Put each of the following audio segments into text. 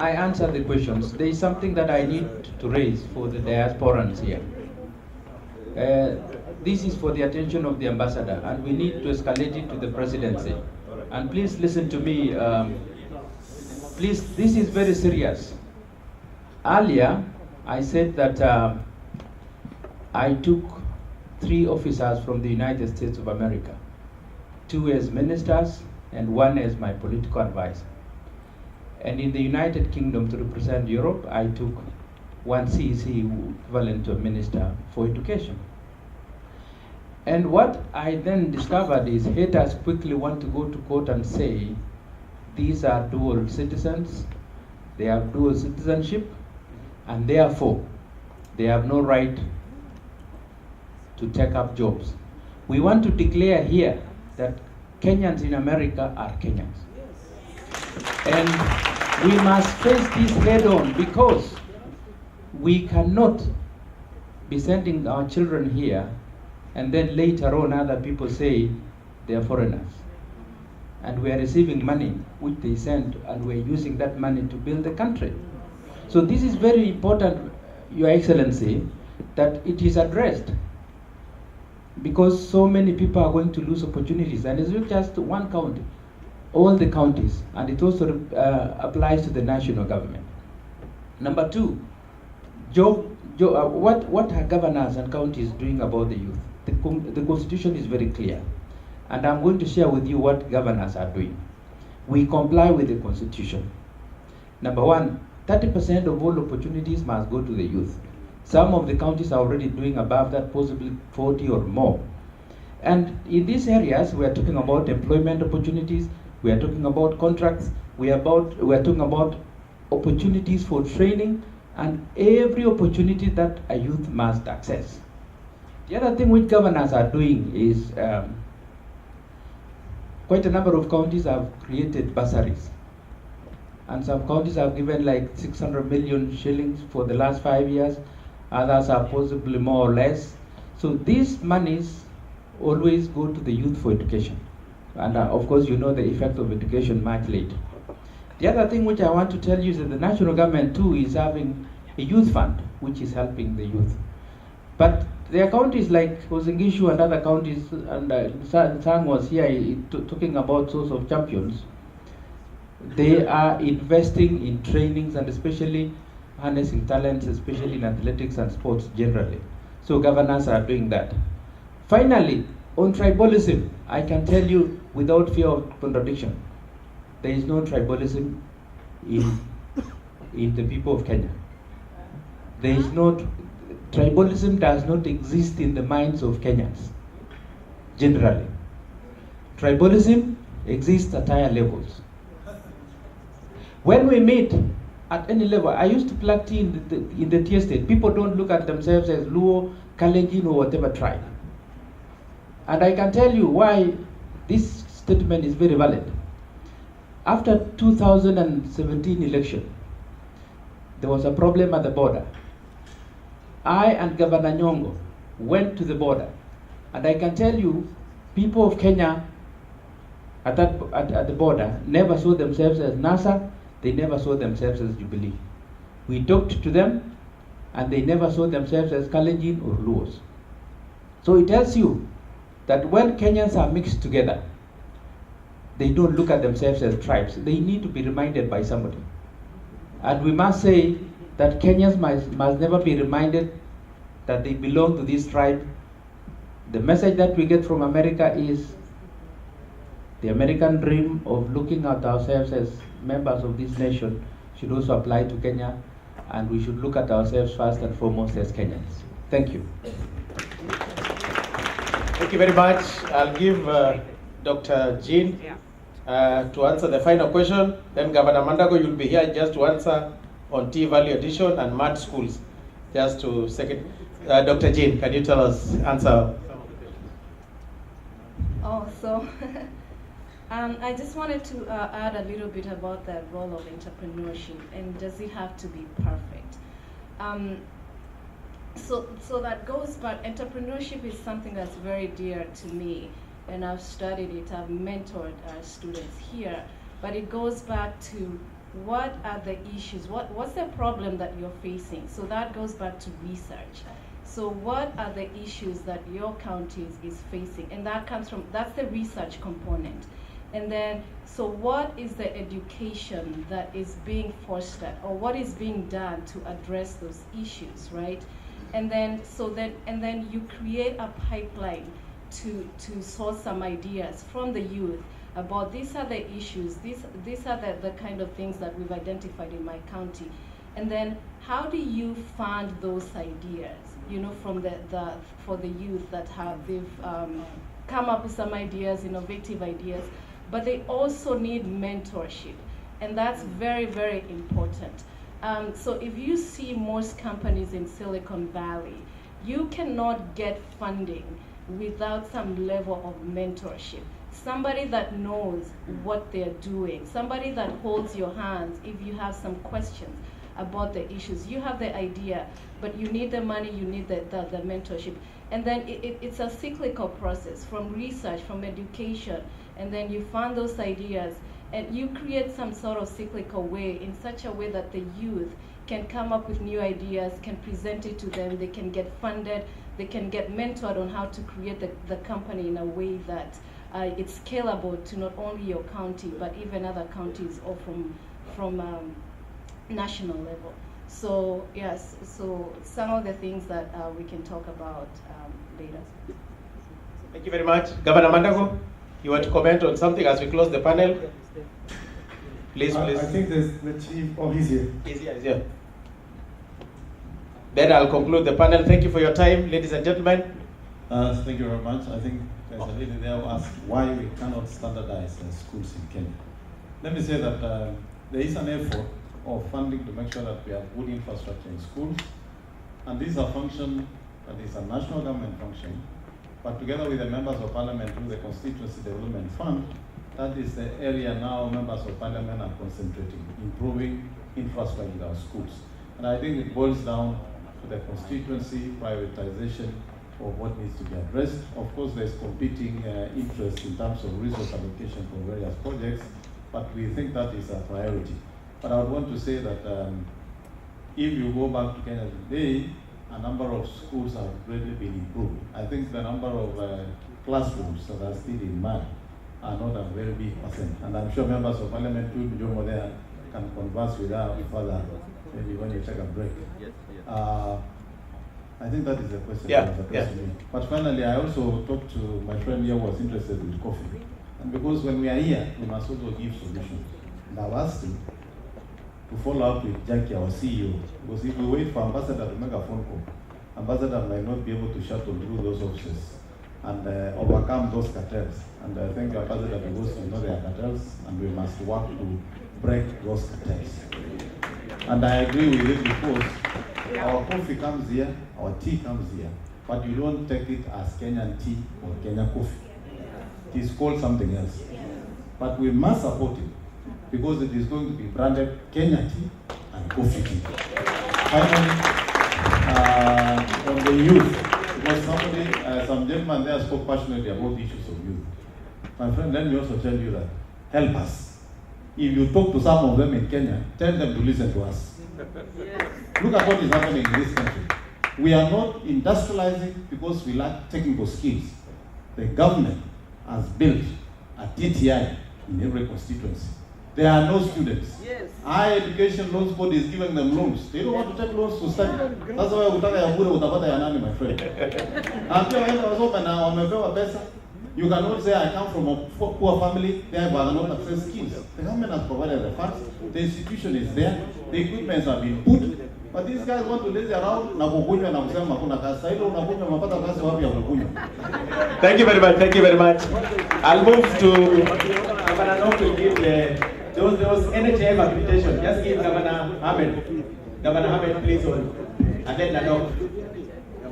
I answer the questions, there is something that I need to raise for the diasporans here. This is for the attention of the ambassador, and we need to escalate it to the presidency. And please listen to me. Please, this is very serious. Earlier, I said that I took 3 officers from the United States of America, 2 as ministers and 1 as my political advisor. And in the United Kingdom, to represent Europe, I took 1 CEC equivalent to a minister for education. And what I then discovered is haters quickly want to go to court and say these are dual citizens, they have dual citizenship, and therefore they have no right to take up jobs. We want to declare here that Kenyans in America are Kenyans. And we must face this head on, because we cannot be sending our children here and then later on other people say they are foreigners. And we are receiving money which they send, and we are using that money to build the country. So this is very important, Your Excellency, that it is addressed, because so many people are going to lose opportunities, and it's not just one county, all the counties, and it also applies to the national government. Number 2, what are governors and counties doing about the youth? The Constitution is very clear, and I'm going to share with you what governors are doing. We comply with the Constitution. Number 1, 30% of all opportunities must go to the youth. Some of the counties are already doing above that, possibly 40 or more. And in these areas, we are talking about employment opportunities, we are talking about contracts, we are talking about opportunities for training, and every opportunity that a youth must access. The other thing which governors are doing is quite a number of counties have created bursaries. And some counties have given like 600 million shillings for the last 5 years. Others are possibly more or less. So these monies always go to the youth for education. And of course, you know the effect of education much later. The other thing which I want to tell you is that the national government too is having a youth fund which is helping the youth. But there are counties like Osingishu and other counties, and Sang was here talking about source of champions. They are investing in trainings and especially harnessing talents, especially in athletics and sports generally. So governors are doing that. Finally, on tribalism, I can tell you without fear of contradiction, there is no tribalism in the people of Kenya. There is no tribalism does not exist in the minds of Kenyans, generally. Tribalism exists at higher levels. When we meet at any level, I used to plug tea in the tea estate. People don't look at themselves as Luo, Kalenjin, or whatever tribe. And I can tell you why this statement is very valid. After 2017 election, there was a problem at the border. I and Governor Nyong'o went to the border, and I can tell you, people of Kenya at the border never saw themselves as NASA, they never saw themselves as Jubilee. We talked to them, and they never saw themselves as Kalenjin or Luos. So it tells you that when Kenyans are mixed together, they don't look at themselves as tribes. They need to be reminded by somebody. And we must say that Kenyans must never be reminded that they belong to this tribe. The message that we get from America is the American dream of looking at ourselves as members of this nation should also apply to Kenya, and we should look at ourselves first and foremost as Kenyans. Thank you. Thank you very much. I'll give Dr. Jean to answer the final question. Then Governor Mandago, you'll be here just to answer on T-value addition and MAD schools. Just to second. Dr. Jean, can you tell us, answer? Oh, so I just wanted to add a little bit about the role of entrepreneurship, and does it have to be perfect? So that goes back. Entrepreneurship is something that's very dear to me, and I've studied it. I've mentored students here, but it goes back to what are the issues? What's the problem that you're facing? So that goes back to research. So what are the issues that your county is facing? And that's the research component. And then, so what is the education that is being fostered, or what is being done to address those issues, right? And then, and then you create a pipeline to source some ideas from the youth about these are the issues, these are the kind of things that we've identified in my county. And then how do you fund those ideas, you know, from for the youth that they've come up with some ideas, innovative ideas, but they also need mentorship. And that's very, very important. So if you see most companies in Silicon Valley, you cannot get funding without some level of mentorship. Somebody that knows what they're doing, somebody that holds your hands if you have some questions about the issues. You have the idea, but you need the money, you need the mentorship. And then it's a cyclical process from research, from education, and then you fund those ideas, and you create some sort of cyclical way in such a way that the youth can come up with new ideas, can present it to them, they can get funded, they can get mentored on how to create the company in a way that it's scalable to not only your county, but even other counties or from national level. So yes, so some of the things that we can talk about later. Thank you very much. Governor Mandago, you want to comment on something as we close the panel? Please. I think there's the chief. Oh, he's here. He's here. Then I'll conclude the panel. Thank you for your time, ladies and gentlemen. Thank you very much. I think there's a lady there who asked why we cannot standardize schools in Kenya. Let me say that there is an effort of funding to make sure that we have good infrastructure in schools. And this is a function that is a national government function. But together with the members of parliament through the Constituency Development Fund, that is the area now members of parliament are concentrating, improving infrastructure in our schools. And I think it boils down to the constituency prioritization of what needs to be addressed. Of course, there's competing interest in terms of resource allocation for various projects, but we think that is a priority. But I would want to say that if you go back to Kenya today, a number of schools have really been improved. I think the number of classrooms that are still in mud are not a very big percent. And I'm sure members of parliament too, Jomo there, can converse with her further, maybe when you take a break. Yes. I think that is the question. Yeah. But finally, I also talked to my friend here who was interested with coffee. And because when we are here, we must also give solutions. And I've asked him to follow up with Jackie, our CEO, because if we wait for Ambassador to make a phone call, Ambassador might not be able to shuttle through those offices and overcome those cartels. And I think Ambassador because we know there are cartels, and we must work to break those cartels. And I agree with it because our coffee comes here, our tea comes here, but you don't take it as Kenyan tea or Kenyan coffee. It is called something else. But we must support it because it is going to be branded Kenya tea and coffee tea. Finally, on the youth, because some gentleman there spoke passionately about the issues of youth. My friend, let me also tell you that, help us. If you talk to some of them in Kenya, tell them to listen to us. Look at what is happening in this country. We are not industrializing because we lack technical skills. The government has built a TTI in every constituency. There are no students. Yes. Higher education loans board is giving them loans. They don't want to take loans to study. That's why utaka ya bure utapata ya nani, my friend. After wale wasoma na wamepewa pesa, you cannot say I come from a poor family, therefore I cannot access skills. The government has provided the funds, the institution is there, the equipments have been put, but these guys want to lazy around na kukunywa na kusema hakuna kazi. Sasa hilo unakunywa mapata kazi wapi ya kukunywa? Thank you very much. I'll move to Governor Nok to give those NHIF accreditation. Just give Governor Ahmed. Governor Ahmed, please hold. And then Nanok.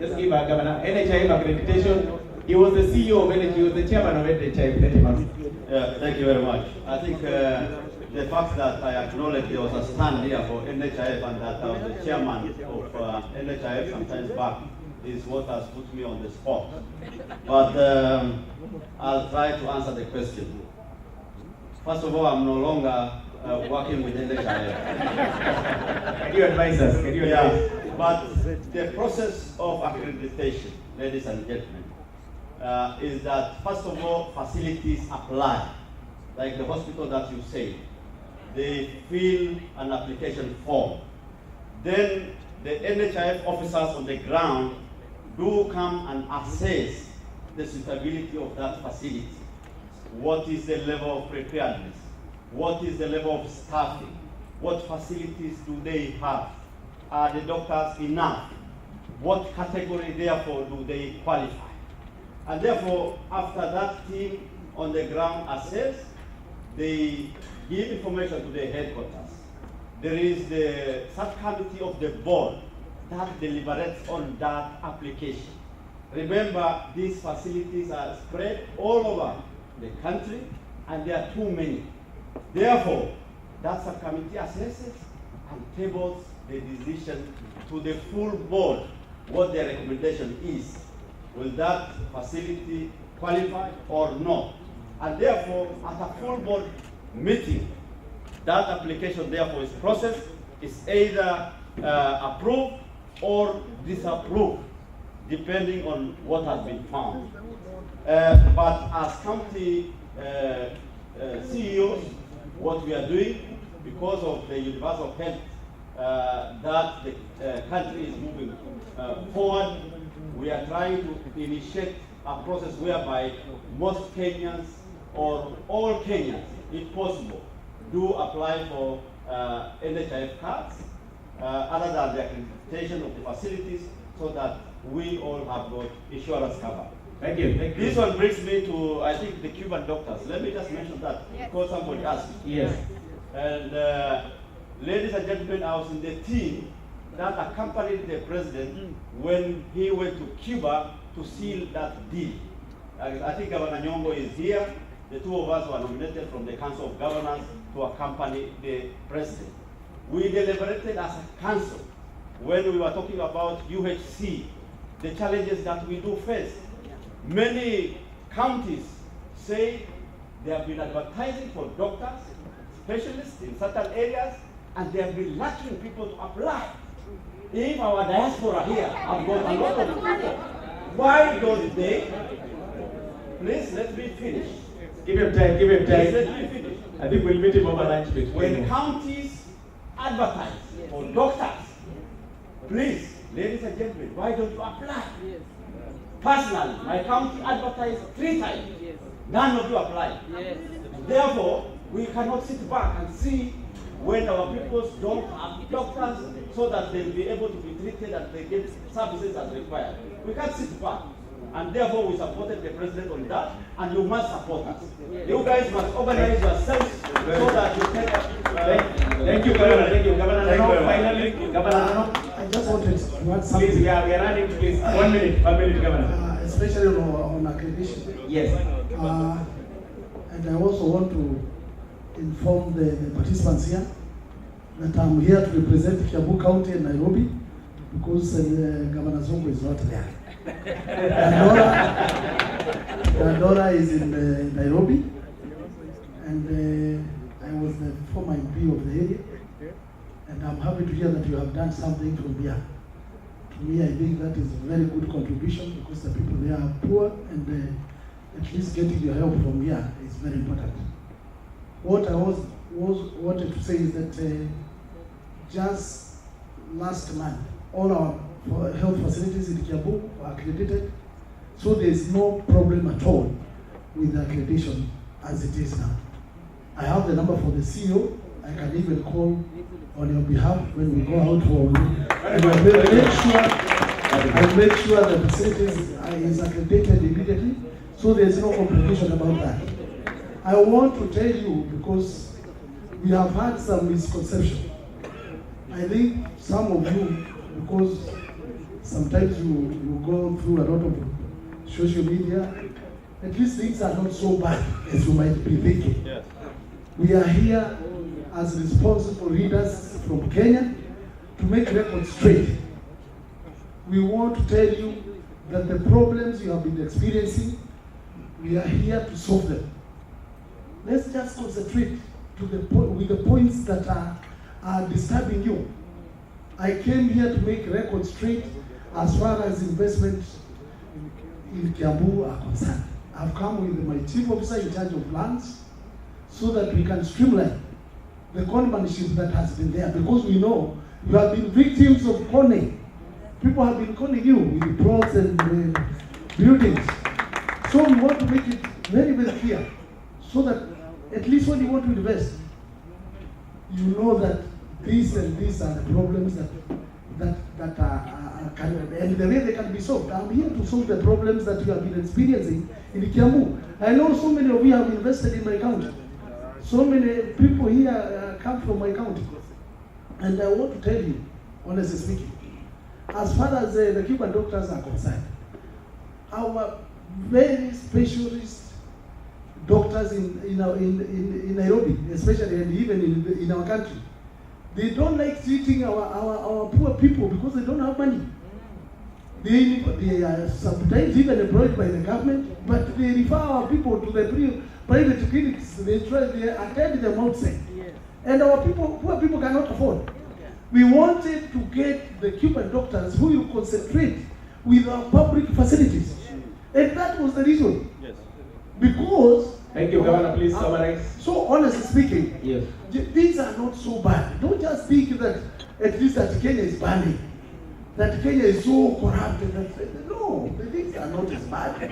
Just give Governor NHIF accreditation. He was the CEO of NHIF, he was the chairman of NHIF. Yeah, thank you very much. I think the fact that I acknowledge there was a stand here for NHIF and that I was the chairman of NHIF some time back is what has put me on the spot. But I'll try to answer the question. First of all, I'm no longer working with NHIF. Can you advise us? Can you advise? Yeah, but the process of accreditation, ladies and gentlemen, is that first of all, facilities apply, like the hospital that you say. They fill an application form. Then the NHIF officers on the ground do come and assess the suitability of that facility. What is the level of preparedness? What is the level of staffing? What facilities do they have? Are the doctors enough? What category, therefore, do they qualify? And therefore, after that team on the ground assess, they give information to the headquarters. There is the subcommittee of the board that deliberates on that application. Remember, these facilities are spread all over the country, and there are too many. Therefore, that subcommittee assesses and tables the decision to the full board what their recommendation is. Will that facility qualify or not? And therefore, at a full board meeting, that application therefore is processed, is either approved or disapproved, depending on what has been found. But as county CEOs, what we are doing, because of the universal health that the country is moving forward, we are trying to initiate a process whereby most Kenyans, or all Kenyans, if possible, do apply for NHIF cards, other than the accreditation of the facilities, so that we all have got insurance cover. Thank you. Thank you. This one brings me to, I think, the Cuban doctors. Let me just mention that, because somebody asked. Yes. And ladies and gentlemen, I was in the team that accompanied the president when he went to Cuba to seal that deal. I think Governor Nyong'o is here. The two of us were nominated from the Council of Governors to accompany the president. We deliberated as a council when we were talking about UHC, the challenges that we do face. Many counties say they have been advertising for doctors, specialists in certain areas, and they have been lacking people to apply. If our diaspora here have got a lot of people, why don't they? Please let me finish. Give him time, give him time. Please let me finish. I think we'll meet him over lunch. When counties advertise for doctors, please, ladies and gentlemen, why don't you apply? Personally, my county advertised 3 times. None of you apply. Therefore, we cannot sit back and see when our peoples don't have doctors so that they'll be able to be treated and they get services as required. We can't sit back. And therefore, we supported the president on that, and you must support us. You guys must organize yourselves so that you can. Thank you, Governor. Thank you, Governor. Finally, Governor. I just wanted to add something. Please, we are running. Please, 1 minute, Governor. Especially on accreditation. Yes. And I also want to inform the participants here that I'm here to represent Kiambu County and Nairobi because Governor Zongo is not there. Dandora is in Nairobi, and I was the former MP of the area, and I'm happy to hear that you have done something from here. To me, I think that is a very good contribution because the people there are poor, and at least getting your help from here is very important. What I wanted to say is that just last month, all our health facilities in Kiambu were accredited, so there is no problem at all with the accreditation as it is now. I have the number for the CEO. I can even call on your behalf when we go out for and I will make sure the facilities is accredited immediately, so there is no complication about that. I want to tell you because we have had some misconception. I think some of you, because sometimes you go through a lot of social media, at least things are not so bad as you might be thinking. Yes. We are here as responsible leaders from Kenya to make records straight. We want to tell you that the problems you have been experiencing, we are here to solve them. Let's just concentrate with the points that are disturbing you. I came here to make records straight as far as investment in Kiambu are concerned. I've come with my chief officer in charge of lands so that we can streamline the conmanship that has been there, because we know you have been victims of conning. People have been conning you with plots and buildings. So we want to make it very, very clear so that at least when you want to invest, you know that these and these are the problems that are and the way they can be solved. I'm here to solve the problems that you have been experiencing in Kiambu. I know so many of you have invested in my county. So many people here come from my county. And I want to tell you, honestly speaking, as far as the Cuban doctors are concerned, our very specialist doctors in Nairobi, especially, and even in our country, they don't like treating our poor people because they don't have money. They are sometimes even employed by the government, but they refer our people to the private clinics. They attend them outside. And our poor people cannot afford. We wanted to get the Cuban doctors who will concentrate with our public facilities. And that was the reason. Yes. Because... Thank you, Governor. Please summarize. So honestly speaking, yes, these are not so bad. Don't just think that at least that Kenya is burning, that Kenya is so corrupted. No, these are not as bad.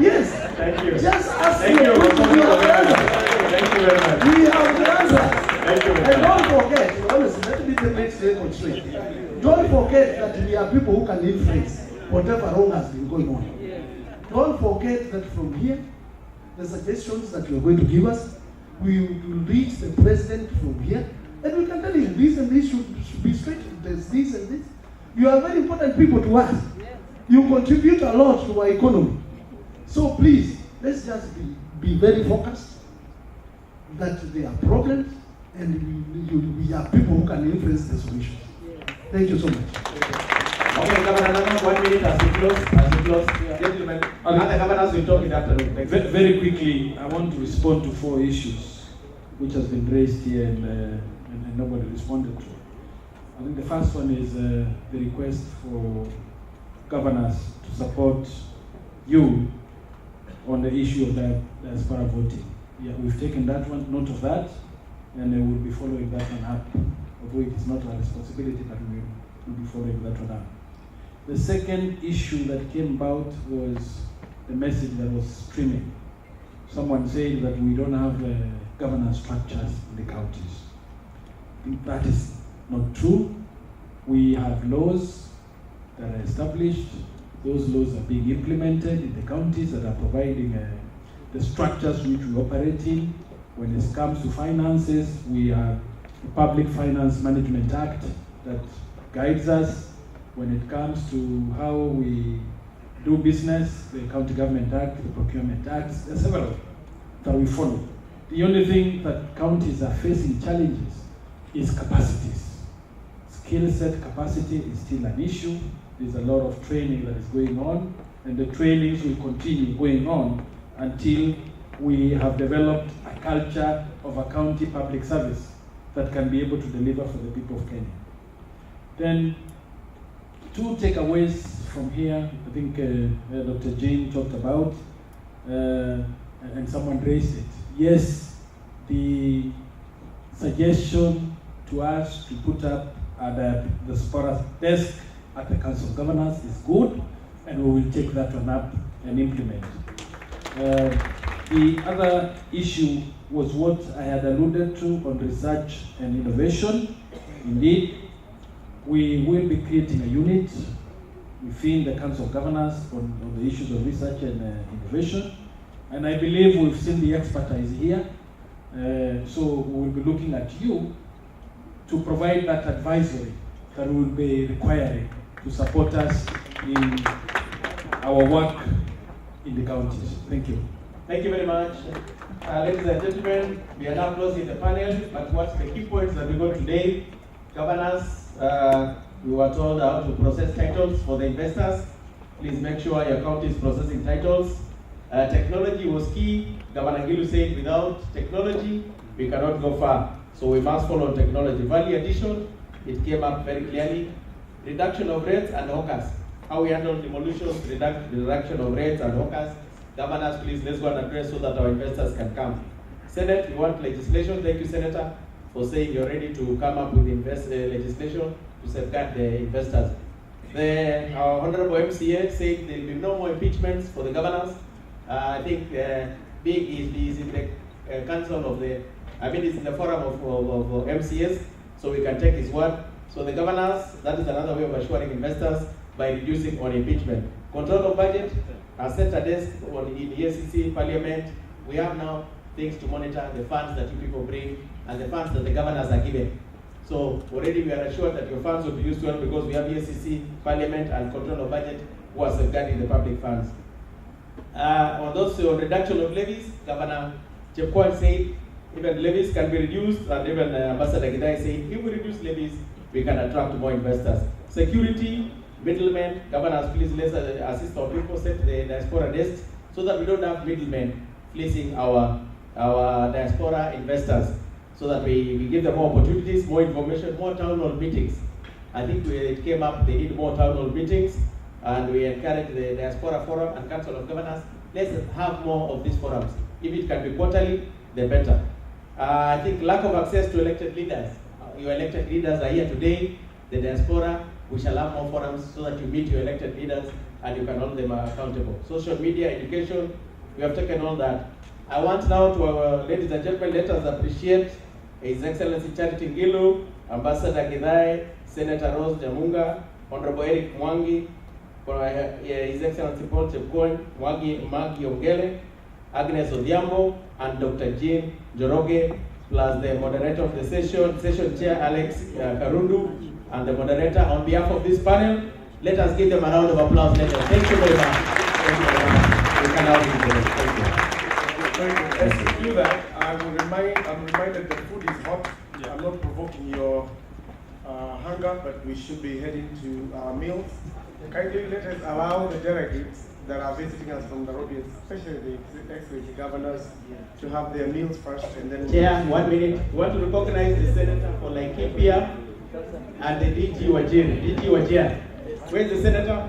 Yes. Thank you. Just ask Thank you. We have the answers. Thank you very much. We have the answers. Thank you. And don't forget, honestly, let me make the record straight. Don't forget that we are people who can influence whatever wrong has been going on. Don't forget that from here, the suggestions that you are going to give us, we will reach the president from here, and we can tell him this and this should be straightened. There's this and this. You are very important people to us. You contribute a lot to our economy. So please, let's just be very focused that there are problems, and we are people who can influence the solutions. Thank you so much. Okay, Governor, 1 minute as we close. Gentlemen, other governors will talk in the afternoon. Very quickly, I want to respond to 4 issues which has been raised here and nobody responded to. I think the first one is the request for governors to support you on the issue of diaspora voting. Yeah, we've taken that one, note of that, and we will be following that one up. Although it is not our responsibility, but we will be following that one up. The second issue that came about was the message that was streaming. Someone said that we don't have governance structures in the counties. I think that is not true. We have laws that are established. Those laws are being implemented in the counties that are providing the structures which we operate in. When it comes to finances, we have the Public Finance Management Act that guides us. When it comes to how we do business, the County Government Act, the Procurement Act, there are several that we follow. The only thing that counties are facing challenges is capacities. Skill set capacity is still an issue. There's a lot of training that is going on, and the trainings will continue going on until we have developed a culture of a county public service that can be able to deliver for the people of Kenya. Then, 2 takeaways from here, I think Dr. Jane talked about, and someone raised it. Yes, the suggestion to us to put up the Diaspora desk at the Council of Governors is good, and we will take that one up and implement. The other issue was what I had alluded to on research and innovation. Indeed, we will be creating a unit within the Council of Governors on the issues of research and innovation. And I believe we've seen the expertise here. So we will be looking at you to provide that advisory that we will be requiring to support us in our work in the counties. Thank you. Thank you very much. Ladies and gentlemen, we are now closing the panel, but what's the key points that we got today? Governors, we were told how to process titles for the investors. Please make sure your county is processing titles. Technology was key. Governor Gilu said without technology, we cannot go far. So we must follow technology. Value addition, it came up very clearly. Reduction of rates and hawkers. How we handle demolitions, reduction of rates and hawkers. Governors, please, let's go and address so that our investors can come. Senate, we want legislation. Thank you, Senator, for saying you're ready to come up with legislation to safeguard the investors. Our Honorable MCA said there will be no more impeachments for the governors. I think Big is in the council of the, it's in the forum of MCS, so we can take his word. So the governors, that is another way of assuring investors by reducing on impeachment. Control of budget, as set a desk in the ACC Parliament, we have now things to monitor the funds that you people bring and the funds that the governors are given. So already we are assured that your funds will be used well because we have EACC, Parliament, and control of budget who are safeguarding the public funds. On those reduction of levies, Governor Chepkwony said even levies can be reduced, and even Ambassador Gidai said if we reduce levies, we can attract more investors. Security, middlemen, governors, please let's assist our people, set the diaspora desk so that we don't have middlemen fleecing our diaspora investors, so that we give them more opportunities, more information, more town hall meetings. I think it came up, they need more town hall meetings, and we encourage the Diaspora Forum and Council of Governors. Let's have more of these forums. If it can be quarterly, the better. I think lack of access to elected leaders. Your elected leaders are here today. The diaspora, we shall have more forums so that you meet your elected leaders and you can hold them accountable. Social media, education, we have taken all that. I want now to our ladies and gentlemen, let us appreciate His Excellency Charity Ngilu, Ambassador Gidai, Senator Rose Jamunga, Honorable Eric Mwangi, His Excellency Paul Chepkwony, Magi Ogele, Agnes Odhiambo, and Dr. Jean Joroge, plus the moderator of the session chair Alex Karundu, and the moderator. On behalf of this panel, let us give them a round of applause. Thank you very much. Thank you very much. We can now Thank you. As you do that, I'm reminded that food is hot. Yeah. I'm not provoking your hunger, but we should be heading to our meals. Kindly let us allow the delegates that are visiting us from Nairobi, especially the ex-Wiki governors, to have their meals first, and then... Chair, 1 minute. We want to recognize the Senator for Laikipia and the DG Wajir. DG Wajir. Where's the Senator?